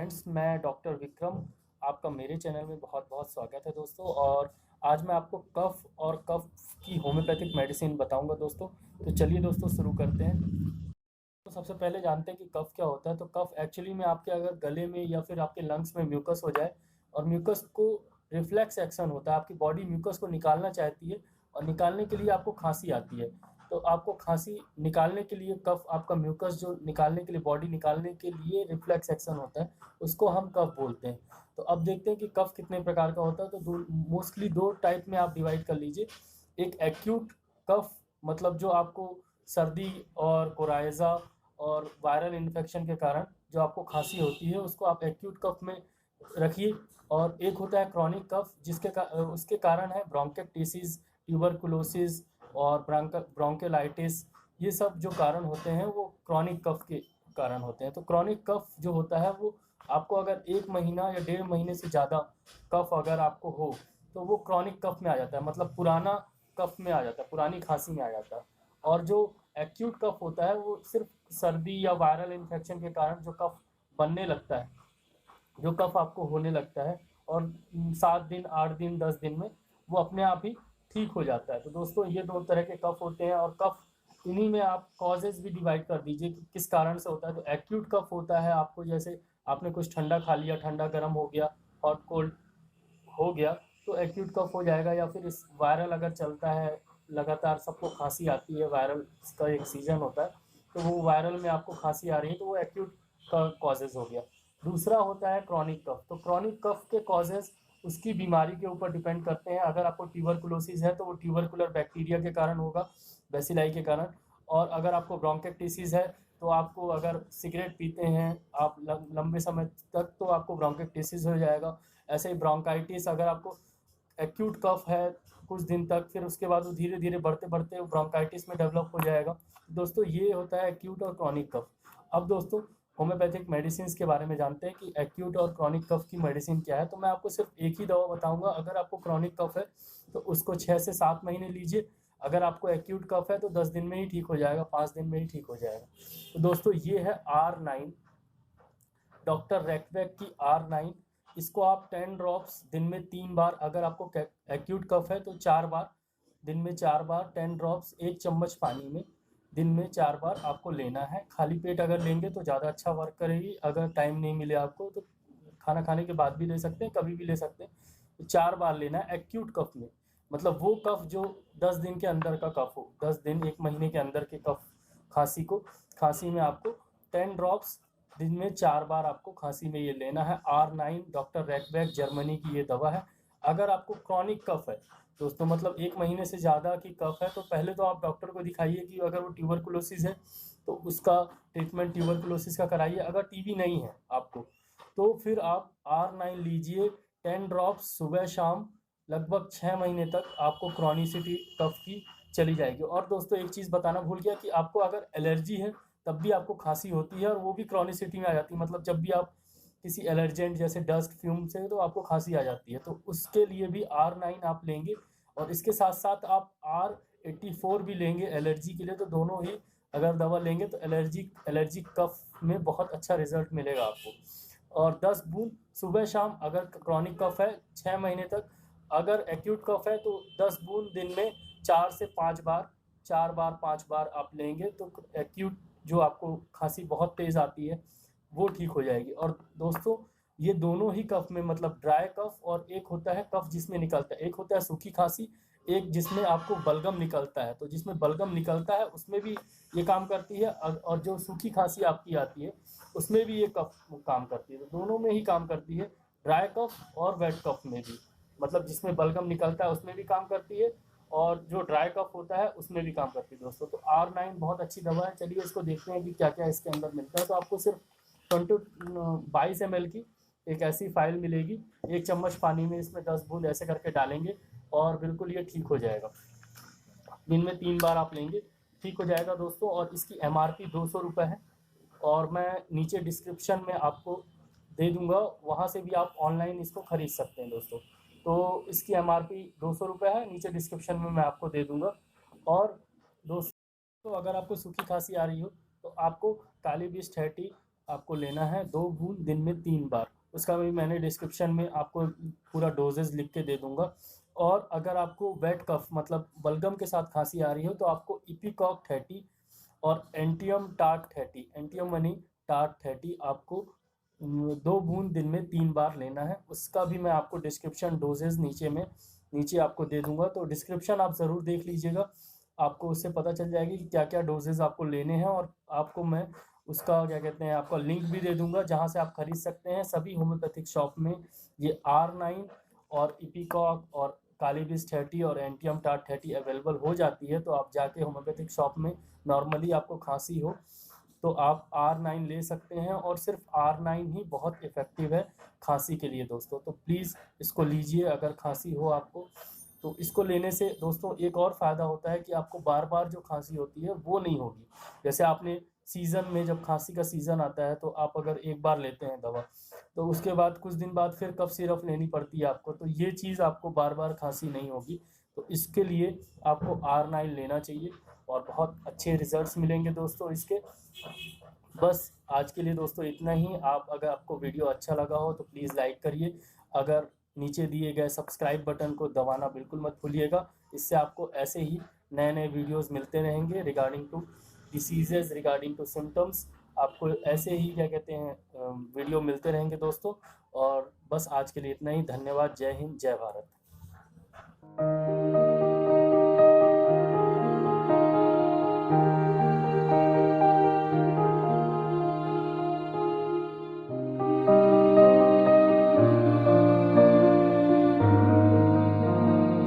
Friends, मैं doctor Vikram, आपका मेरे चैनल में बहुत बहुत स्वागत है दोस्तों। और आज मैं आपको कफ़ और कफ़ की होम्योपैथिक मेडिसिन बताऊंगा दोस्तों। तो चलिए दोस्तों शुरू करते हैं। तो सबसे पहले जानते हैं कि कफ़ क्या होता है। तो कफ़ एक्चुअली में आपके अगर गले में या फिर आपके लंग्स में म्यूकस हो जाए और म्यूकस को रिफ्लेक्स एक्शन होता है, आपकी बॉडी म्यूकस को निकालना चाहती है और निकालने के लिए आपको खांसी आती है। तो आपको खांसी निकालने के लिए कफ आपका म्यूकस जो निकालने के लिए बॉडी निकालने के लिए रिफ्लेक्स एक्शन होता है, उसको हम कफ बोलते हैं। तो अब देखते हैं कि कफ कितने प्रकार का होता है। तो मोस्टली दो टाइप में आप डिवाइड कर लीजिए। एक एक्यूट कफ, मतलब जो आपको सर्दी और कोराइजा और वायरल इन्फेक्शन के कारण जो आपको खांसी होती है, उसको आप एक्यूट कफ में रखिए। और एक होता है क्रॉनिक कफ, उसके कारण है ब्रोंकाइटिस, ट्यूबरकुलोसिस और ब्रोंकियोलाइटिस। ये सब जो कारण होते हैं वो क्रॉनिक कफ के कारण होते हैं। तो क्रॉनिक कफ जो होता है वो आपको अगर 1 महीना या 1.5 महीने से ज़्यादा कफ अगर आपको हो तो वो क्रॉनिक कफ में आ जाता है, मतलब पुराना कफ में आ जाता है, पुरानी खांसी में आ जाता है। और जो एक्यूट कफ होता है वो सिर्फ सर्दी या वायरल इन्फेक्शन के कारण जो कफ बनने लगता है, जो कफ आपको होने लगता है, और 7 दिन 8 दिन 10 दिन में वो अपने आप ही ठीक हो जाता है। तो दोस्तों ये दो तरह के कफ होते हैं। और कफ इन्हीं में आप कॉजेज भी डिवाइड कर दीजिए कि किस कारण से होता है। तो एक्यूट कफ होता है आपको जैसे आपने कुछ ठंडा खा लिया, ठंडा गर्म हो गया, हॉट कोल्ड हो गया, तो एक्यूट कफ हो जाएगा। या फिर इस वायरल अगर चलता है, लगातार सबको खांसी आती है, वायरल का एक सीजन होता है, तो वो वायरल में आपको खांसी आ रही है तो वो एक्यूट का कॉजेज हो गया। दूसरा होता है क्रॉनिक कफ। तो क्रॉनिक कफ के कॉजेज उसकी बीमारी के ऊपर डिपेंड करते हैं। अगर आपको ट्यूबरकुलोसिस है तो वो ट्यूबरकुलर बैक्टीरिया के कारण होगा, बेसिलाई के कारण। और अगर आपको ब्रोंकाइटिस है तो आपको, अगर सिगरेट पीते हैं आप लंबे समय तक, तो आपको ब्रोंकाइटिस हो जाएगा। ऐसे ही ब्रोंकाइटिस, अगर आपको एक्यूट कफ है कुछ दिन तक, फिर उसके बाद वो धीरे धीरे बढ़ते बढ़ते ब्रोंकाइटिस में डेवलप हो जाएगा। दोस्तों ये होता है एक्यूट और क्रॉनिक कफ। अब दोस्तों होम्योपैथिक मेडिसिन के बारे में जानते हैं कि एक्यूट और क्रॉनिक कफ की मेडिसिन क्या है। तो मैं आपको सिर्फ एक ही दवा बताऊंगा। अगर आपको क्रॉनिक कफ है तो उसको 6 से 7 महीने लीजिए। अगर आपको एक्यूट कफ है तो 10 दिन में ही ठीक हो जाएगा, 5 दिन में ही ठीक हो जाएगा। तो दोस्तों ये है R9, डॉक्टर रैकबैक की R9। इसको आप 10 ड्रॉप्स दिन में 3 बार, अगर आपको एक्यूट कफ है तो 4 बार, दिन में 4 बार 10 ड्रॉप्स 1 चम्मच पानी में दिन में 4 बार आपको लेना है। खाली पेट अगर लेंगे तो ज़्यादा अच्छा वर्क करेगी। अगर टाइम नहीं मिले आपको तो खाना खाने के बाद भी ले सकते हैं, कभी भी ले सकते हैं। तो 4 बार लेना है एक्यूट कफ में, मतलब वो कफ जो 10 दिन के अंदर का कफ हो, 10 दिन 1 महीने के अंदर के कफ, खांसी में आपको 10 ड्रॉप्स दिन में 4 बार आपको खांसी में ये लेना है। R9 डॉक्टर रैकबैक जर्मनी की ये दवा है। अगर आपको क्रॉनिक कफ है दोस्तों, मतलब 1 महीने से ज़्यादा की कफ है, तो पहले तो आप डॉक्टर को दिखाइए कि अगर वो ट्यूबरकुलोसिस है तो उसका ट्रीटमेंट ट्यूबरकुलोसिस का कराइए। अगर टीबी नहीं है आपको तो फिर आप R9 लीजिए 10 ड्रॉप्स सुबह शाम, लगभग 6 महीने तक आपको क्रॉनिसिटी कफ की चली जाएगी। और दोस्तों एक चीज़ बताना भूल गया कि आपको अगर एलर्जी है तब भी आपको खांसी होती है, और वो भी क्रॉनिसिटी में आ जाती है। मतलब जब भी आप किसी एलर्जेंट जैसे डस्ट फ्यूम से, तो आपको खांसी आ जाती है, तो उसके लिए भी R9 आप लेंगे। और इसके साथ साथ आप R84 भी लेंगे एलर्जी के लिए। तो दोनों ही अगर दवा लेंगे तो एलर्जी कफ में बहुत अच्छा रिजल्ट मिलेगा आपको। और 10 बूंद सुबह शाम अगर क्रॉनिक कफ है 6 महीने तक। अगर एक्यूट कफ है तो 10 बूंद दिन में 4 से 5 बार, 4 बार 5 बार आप लेंगे तो एक्यूट जो आपको खांसी बहुत तेज़ आती है वो ठीक हो जाएगी। और दोस्तों ये दोनों ही कफ में, मतलब ड्राई कफ और एक होता है कफ जिसमें निकलता है, एक होता है सूखी खांसी, एक जिसमें आपको बलगम निकलता है। तो जिसमें बलगम निकलता है उसमें भी ये काम करती है, और जो सूखी खांसी आपकी आती है उसमें भी ये कफ काम करती है। तो दोनों में ही काम करती है, ड्राई कफ और वेट कफ में भी। मतलब जिसमें बलगम निकलता है उसमें भी काम करती है, और जो ड्राई कफ होता है उसमें भी काम करती है दोस्तों। तो R9 बहुत अच्छी दवा है। चलिए इसको देखते हैं कि क्या क्या इसके अंदर मिलता है। तो आपको सिर्फ 22 ml की एक ऐसी फाइल मिलेगी। 1 चम्मच पानी में इसमें 10 बूंद ऐसे करके डालेंगे और बिल्कुल ये ठीक हो जाएगा। दिन में 3 बार आप लेंगे, ठीक हो जाएगा दोस्तों। और इसकी MRP 200 रुपये है, और मैं नीचे डिस्क्रिप्शन में आपको दे दूंगा, वहाँ से भी आप ऑनलाइन इसको खरीद सकते हैं दोस्तों। तो इसकी MRP 200 रुपये है, नीचे डिस्क्रिप्शन में मैं आपको दे दूंगा। और दोस्तों अगर आपको सूखी खांसी आ रही हो तो आपको काली 20 30 आपको लेना है 2 बूंद दिन में 3 बार। उसका भी मैंने डिस्क्रिप्शन में आपको पूरा डोजेज़ लिख के दे दूँगा। और अगर आपको वेट कफ मतलब बलगम के साथ खाँसी आ रही हो तो आपको इपिकॉक 30 और एंटियम टार्ट 30, एंटियम मनी टार्ट 30 आपको 2 बूंद दिन में 3 बार लेना है। उसका भी मैं आपको डिस्क्रिप्शन डोजेज़ नीचे आपको दे दूँगा, तो डिस्क्रिप्शन आप ज़रूर देख लीजिएगा। आपको उससे पता चल जाएगी कि क्या-क्या डोजेज़ आपको लेने हैं, और आपको मैं उसका क्या कहते हैं आपका लिंक भी दे दूँगा जहाँ से आप खरीद सकते हैं। सभी होम्योपैथिक शॉप में ये R9 और इपिकॉक और कालीबिस 30 और एंटियम टार्ट 30 अवेलेबल हो जाती है। तो आप जाके होम्योपैथिक शॉप में नॉर्मली आपको खांसी हो तो आप R9 ले सकते हैं, और सिर्फ R9 ही बहुत इफ़ेक्टिव है खांसी के लिए दोस्तों। तो प्लीज़ इसको लीजिए अगर खांसी हो आपको। तो इसको लेने से दोस्तों एक और फ़ायदा होता है कि आपको बार-बार जो खांसी होती है वो नहीं होगी। जैसे आपने सीज़न में जब खांसी का सीज़न आता है तो आप अगर एक बार लेते हैं दवा, तो उसके बाद कुछ दिन बाद फिर कफ सिरप लेनी पड़ती है आपको, तो ये चीज़ आपको बार-बार खांसी नहीं होगी। तो इसके लिए आपको R9 लेना चाहिए और बहुत अच्छे रिजल्ट्स मिलेंगे दोस्तों इसके। बस आज के लिए दोस्तों इतना ही। अगर आपको वीडियो अच्छा लगा हो तो प्लीज़ लाइक करिए। अगर नीचे दिए गए सब्सक्राइब बटन को दबाना बिल्कुल मत भूलिएगा। इससे आपको ऐसे ही नए-नए वीडियोज़ मिलते रहेंगे regarding to diseases, regarding to symptoms. आपको ऐसे ही क्या कहते हैं वीडियो मिलते रहेंगे दोस्तों। और बस आज के लिए इतना ही। धन्यवाद। जय हिंद, जय भारत।